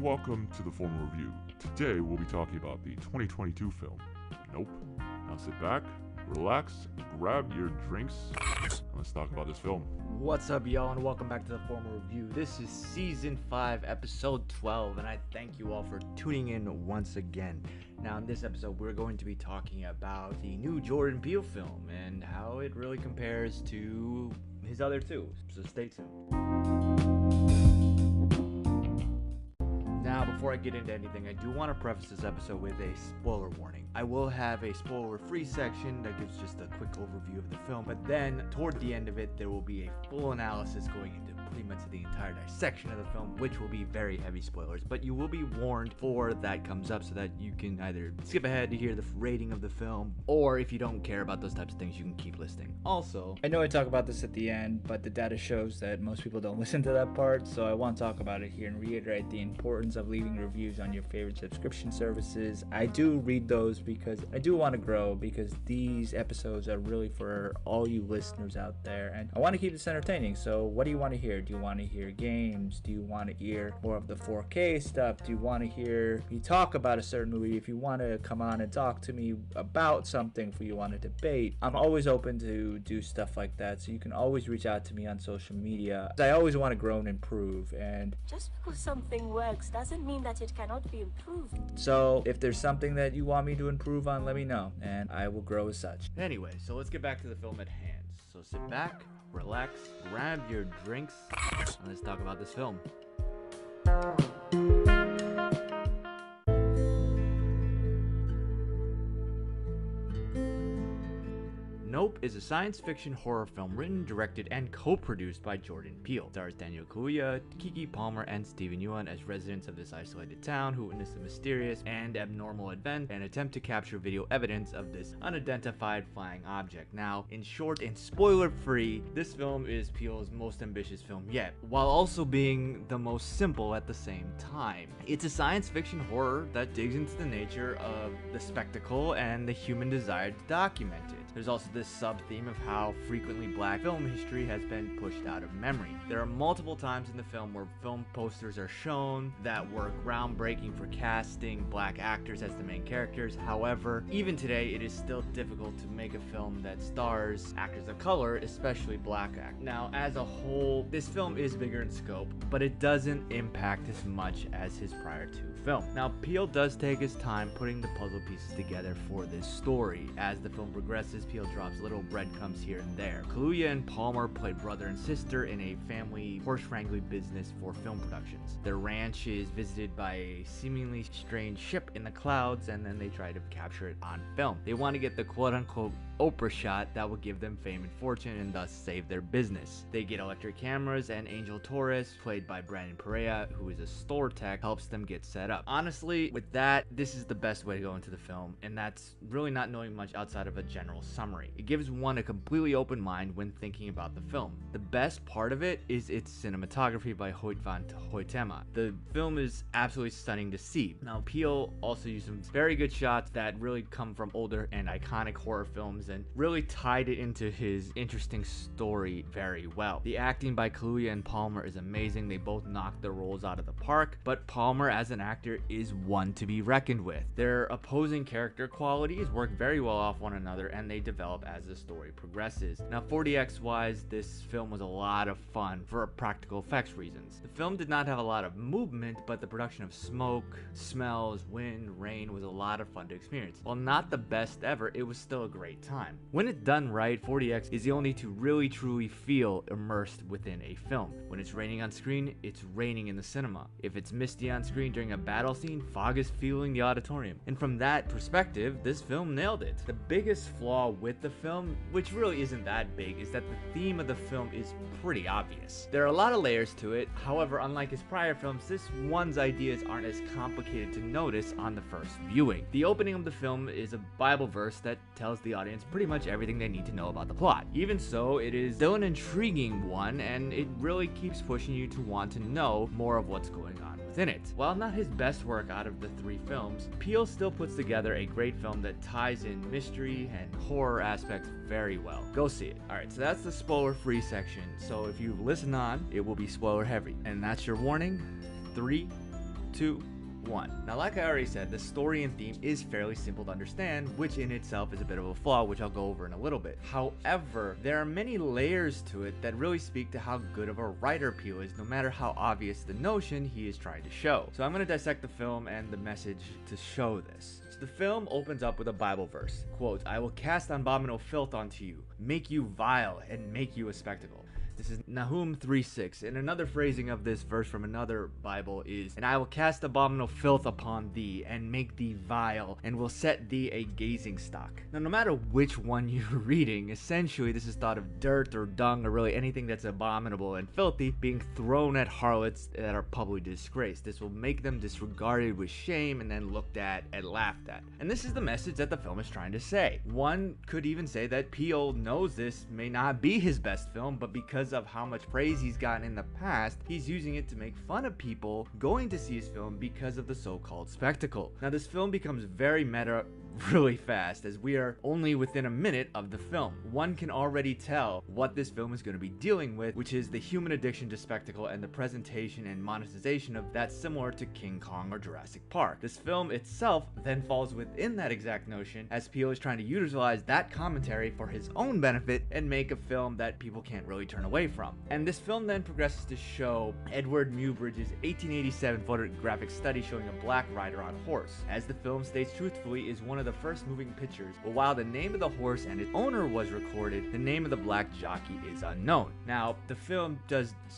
welcome to the Formal Review. Today we'll be talking about the 2022 film, Nope. Now sit back, relax, grab your drinks, and let's talk about this film. What's up, y'all, and welcome back to the Formal Review. This is Season 5, Episode 12, and I thank you all for tuning in once again. Now, in this episode, we're going to be talking about the new Jordan Peele film and how it really compares to his other two, so stay tuned. Now, before I get into anything, I do want to preface this episode with a spoiler warning. I will have a spoiler-free section that gives just a quick overview of the film, but then toward the end of it, there will be a full analysis going into pretty much the entire dissection of the film, which will be very heavy spoilers, but you will be warned before that comes up so that you can either skip ahead to hear the rating of the film, or if you don't care about those types of things, you can keep listening. Also, I know I talk about this at the end, but the data shows that most people don't listen to that part, so I want to talk about it here and reiterate the importance of leaving reviews on your favorite subscription services. I do read those because I do want to grow, because these episodes are really for all you listeners out there, and I want to keep this entertaining. So what do you want to hear? Do you want to hear games? Do you want to hear more of the 4K stuff? Do you want to hear me talk about a certain movie? If you want to come on and talk to me about something, if you want to debate, I'm always open to do stuff like that, so you can always reach out to me on social media. I always want to grow and improve, and just because something works doesn't mean that it cannot be improved. So if there's something that you want me to improve on, let me know, and I will grow as such. anyway, so let's get back to the film at hand. So sit back, relax, grab your drinks, and let's talk about this film. Nope is a science fiction horror film written, directed, and co-produced by Jordan Peele. It stars Daniel Kaluuya, Keke Palmer, and Steven Yeun as residents of this isolated town who witness a mysterious and abnormal event and attempt to capture video evidence of this unidentified flying object. Now, in short and spoiler-free, this film is Peele's most ambitious film yet, while also being the most simple at the same time. It's a science fiction horror that digs into the nature of the spectacle and the human desire to document it. There's also this sub-theme of how frequently black film history has been pushed out of memory. There are multiple times in the film where film posters are shown that were groundbreaking for casting black actors as the main characters. However, even today, it is still difficult to make a film that stars actors of color, especially black actors. Now, as a whole, this film is bigger in scope, but it doesn't impact as much as his prior two films. Now, Peele does take his time putting the puzzle pieces together for this story. As the film progresses, Peele drops little breadcrumbs here and there. Kaluuya and Palmer play brother and sister in a family horse wrangling business for film productions. Their ranch is visited by a seemingly strange ship in the clouds, and then they try to capture it on film. They want to get the quote-unquote Oprah shot that will give them fame and fortune and thus save their business. They get electric cameras, and Angel Torres, played by Brandon Perea, who is a store tech, helps them get set up. Honestly, with that, this is the best way to go into the film, and that's really not knowing much outside of a general summary. It gives one a completely open mind when thinking about the film. The best part of it is its cinematography by Hoyt van Hoytema. The film is absolutely stunning to see. Now, Peele also used some very good shots that really come from older and iconic horror films and really tied it into his interesting story very well. The acting by Kaluuya and Palmer is amazing. They both knocked their roles out of the park, but Palmer as an actor is one to be reckoned with. Their opposing character qualities work very well off one another, and they develop as the story progresses. Now, 40x wise, this film was a lot of fun for practical effects reasons. The film did not have a lot of movement, but the production of smoke, smells, wind, rain was a lot of fun to experience. While not the best ever, it was still a great time. When it's done right, 40x is the only to really truly feel immersed within a film. When it's raining on screen, it's raining in the cinema. If it's misty on screen during a battle scene, fog is filling the auditorium. And from that perspective, this film nailed it. The biggest flaw with the film, which really isn't that big, is that the theme of the film is pretty obvious. There are a lot of layers to it. However, unlike his prior films, this one's ideas aren't as complicated to notice on the first viewing. The opening of the film is a Bible verse that tells the audience pretty much everything they need to know about the plot. Even so, it is still an intriguing one, and it really keeps pushing you to want to know more of what's going on within it. While not his best work out of the three films, Peele still puts together a great film that ties in mystery and horror aspects very well. Go see it. Alright, so that's the spoiler-free section. So if you listen on, it will be spoiler heavy. And that's your warning. 3, 2, 1. Now, like I already said, the story and theme is fairly simple to understand, which in itself is a bit of a flaw, which I'll go over in a little bit. However, there are many layers to it that really speak to how good of a writer Peele is, no matter how obvious the notion he is trying to show. So I'm going to dissect the film and the message to show this. So the film opens up with a Bible verse. Quote, "I will cast abominable filth onto you, make you vile, and make you a spectacle." This is Nahum 3:6, and another phrasing of this verse from another Bible is, "And I will cast abominable filth upon thee, and make thee vile, and will set thee a gazing stock." Now, no matter which one you're reading, essentially this is thought of dirt or dung or really anything that's abominable and filthy being thrown at harlots that are publicly disgraced. This will make them disregarded with shame and then looked at and laughed at. And this is the message that the film is trying to say. One could even say that Peele knows this may not be his best film, but because of how much praise he's gotten in the past, he's using it to make fun of people going to see his film because of the so-called spectacle. Now, this film becomes very meta really fast, as we are only within a minute of the film. One can already tell what this film is going to be dealing with, which is the human addiction to spectacle and the presentation and monetization of that, similar to King Kong or Jurassic Park. This film itself then falls within that exact notion, as Peele is trying to utilize that commentary for his own benefit and make a film that people can't really turn away from. And this film then progresses to show Edward Muybridge's 1887 photographic study showing a black rider on a horse. As the film states truthfully, is one of the first moving pictures, but while the name of the horse and its owner was recorded, the name of the black jockey is unknown. Now, the film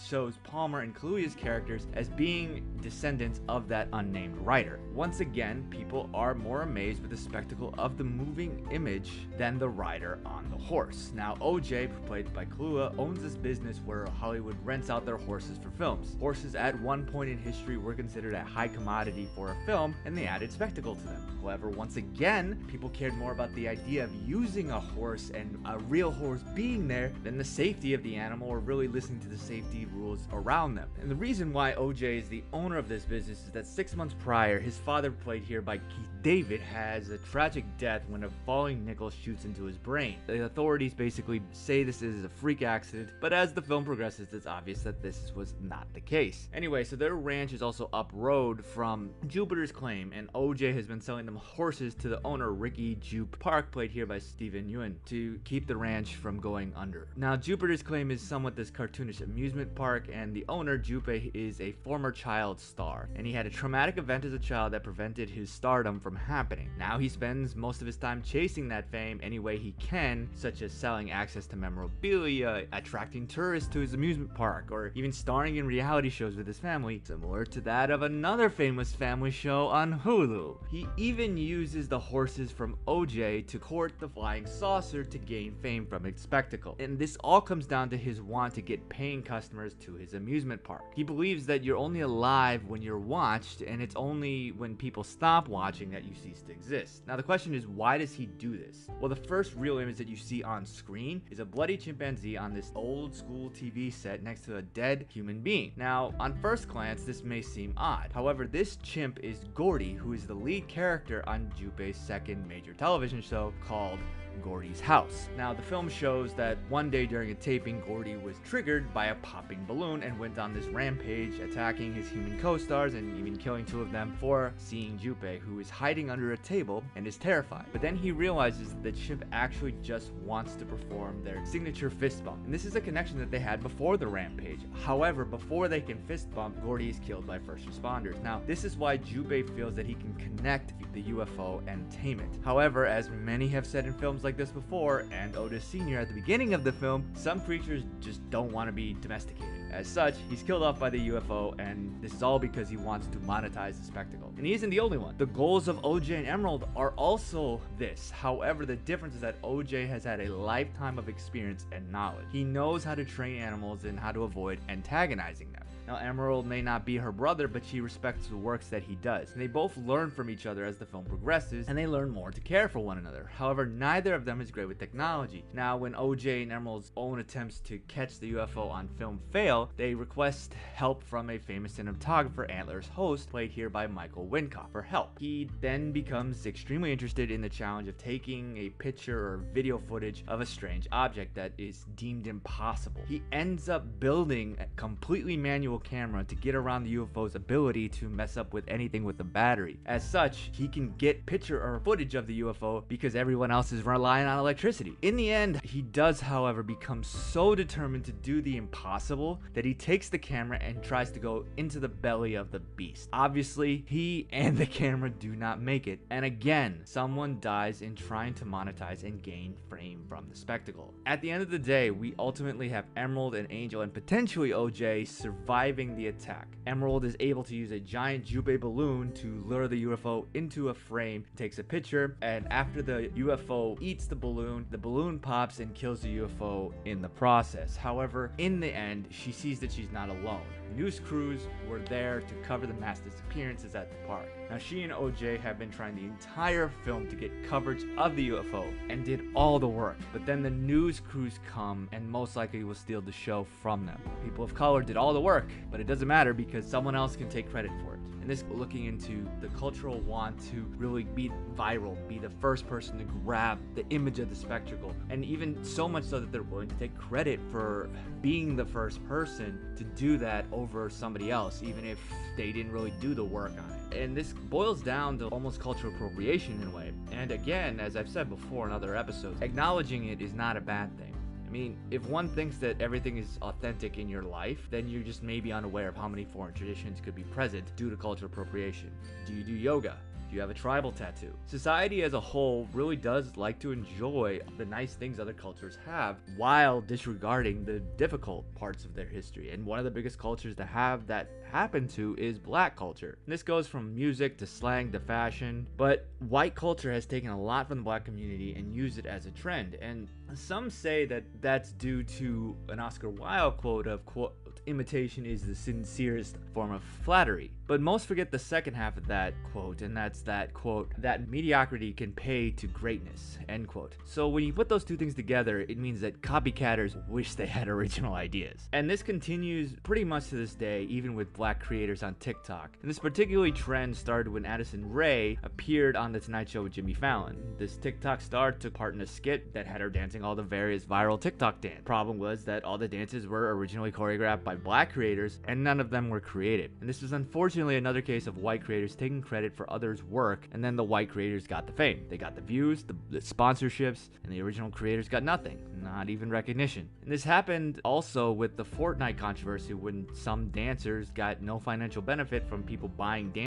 shows Palmer and Kaluuya's characters as being descendants of that unnamed rider. Once again, people are more amazed with the spectacle of the moving image than the rider on the horse. Now, OJ, played by Kaluuya, owns this business where Hollywood rents out their horses for films. Horses at one point in history were considered a high commodity for a film, and they added spectacle to them. However, once again, people cared more about the idea of using a horse and a real horse being there than the safety of the animal or really listening to the safety rules around them. And the reason why OJ is the owner of this business is that 6 months prior, his father, played here by Keith David, has a tragic death when a falling nickel shoots into his brain. The authorities basically say this is a freak accident, but as the film progresses, it's obvious that this was not the case. Anyway, so their ranch is also up road from Jupiter's Claim, and OJ has been selling them horses to the owner, Ricky Jupe Park, played here by Steven Yeun, to keep the ranch from going under. Now, Jupiter's Claim is somewhat this cartoonish amusement park, and the owner, Jupe, is a former child star, and he had a traumatic event as a child that prevented his stardom from happening. Now he spends most of his time chasing that fame any way he can, such as selling access to memorabilia, attracting tourists to his amusement park, or even starring in reality shows with his family, similar to that of another famous family show on Hulu. He even uses the horses from OJ to court the flying saucer to gain fame from its spectacle. And this all comes down to his want to get paying customers to his amusement park. He believes that you're only alive when you're watched, and it's only when people stop watching that you cease to exist. Now, the question is, why does he do this? Well, the first real image that you see on screen is a bloody chimpanzee on this old school TV set next to a dead human being. Now, on first glance, this may seem odd. However, this chimp is Gordy, who is the lead character on Jupe's second major television show called Gordy's House. Now, the film shows that one day during a taping, Gordy was triggered by a popping balloon and went on this rampage, attacking his human co-stars and even killing 2 of them for seeing Jupe, who is hiding under a table and is terrified. But then he realizes that the chimp actually just wants to perform their signature fist bump. And this is a connection that they had before the rampage. However, before they can fist bump, Gordy is killed by first responders. Now, this is why Jupe feels that he can connect the UFO and tame it. However, as many have said in films like this before, and Otis Sr. at the beginning of the film, some creatures just don't want to be domesticated. As such, he's killed off by the UFO, and this is all because he wants to monetize the spectacle. And he isn't the only one. The goals of OJ and Emerald are also this. However, the difference is that OJ has had a lifetime of experience and knowledge. He knows how to train animals and how to avoid antagonizing them. Now, Emerald may not be her brother, but she respects the works that he does. And they both learn from each other as the film progresses, and they learn more to care for one another. However, neither of them is great with technology. Now, when OJ and Emerald's own attempts to catch the UFO on film fail, while, they request help from a famous cinematographer, Antler's host, played here by Michael Winkoff, for help. He then becomes extremely interested in the challenge of taking a picture or video footage of a strange object that is deemed impossible. He ends up building a completely manual camera to get around the UFO's ability to mess up with anything with the battery. As such, he can get picture or footage of the UFO because everyone else is relying on electricity. In the end, he does, however, become so determined to do the impossible that he takes the camera and tries to go into the belly of the beast. Obviously, he and the camera do not make it, and again, someone dies in trying to monetize and gain fame from the spectacle. At the end of the day, we ultimately have Emerald and Angel and potentially OJ surviving the attack. Emerald is able to use a giant Jubei balloon to lure the UFO into a frame, takes a picture, and after the UFO eats the balloon pops and kills the UFO in the process. However, in the end, she sees that she's not alone. News crews were there to cover the mass disappearances at the park. Now, she and OJ have been trying the entire film to get coverage of the UFO and did all the work, but then the news crews come and most likely will steal the show from them. People of color did all the work, but it doesn't matter because someone else can take credit for it. And this looking into the cultural want to really be viral, be the first person to grab the image of the spectacle, and even so much so that they're willing to take credit for being the first person to do that over somebody else, even if they didn't really do the work on it. And this boils down to almost cultural appropriation in a way. And again, as I've said before in other episodes, acknowledging it is not a bad thing. I mean, if one thinks that everything is authentic in your life, then you're just maybe unaware of how many foreign traditions could be present due to cultural appropriation. Do you do yoga? Do you have a tribal tattoo? Society as a whole really does like to enjoy the nice things other cultures have while disregarding the difficult parts of their history. And one of the biggest cultures to have that happen to is black culture. And this goes from music to slang to fashion, but white culture has taken a lot from the black community and used it as a trend. And some say that that's due to an Oscar Wilde quote of, quote, imitation is the sincerest form of flattery. But most forget the second half of that quote, and that's that quote, that mediocrity can pay to greatness, end quote. So when you put those two things together, it means that copycatters wish they had original ideas. And this continues pretty much to this day, even with black creators on TikTok. And this particularly trend started when Addison Rae appeared on The Tonight Show with Jimmy Fallon. This TikTok star took part in a skit that had her dancing all the various viral TikTok dance. Problem was that all the dances were originally choreographed by black creators, and none of them were creative. And this was unfortunately another case of white creators taking credit for others' work, and then the white creators got the fame. They got the views, the sponsorships, and the original creators got nothing, not even recognition. And this happened also with the Fortnite controversy when some dancers got no financial benefit from people buying dance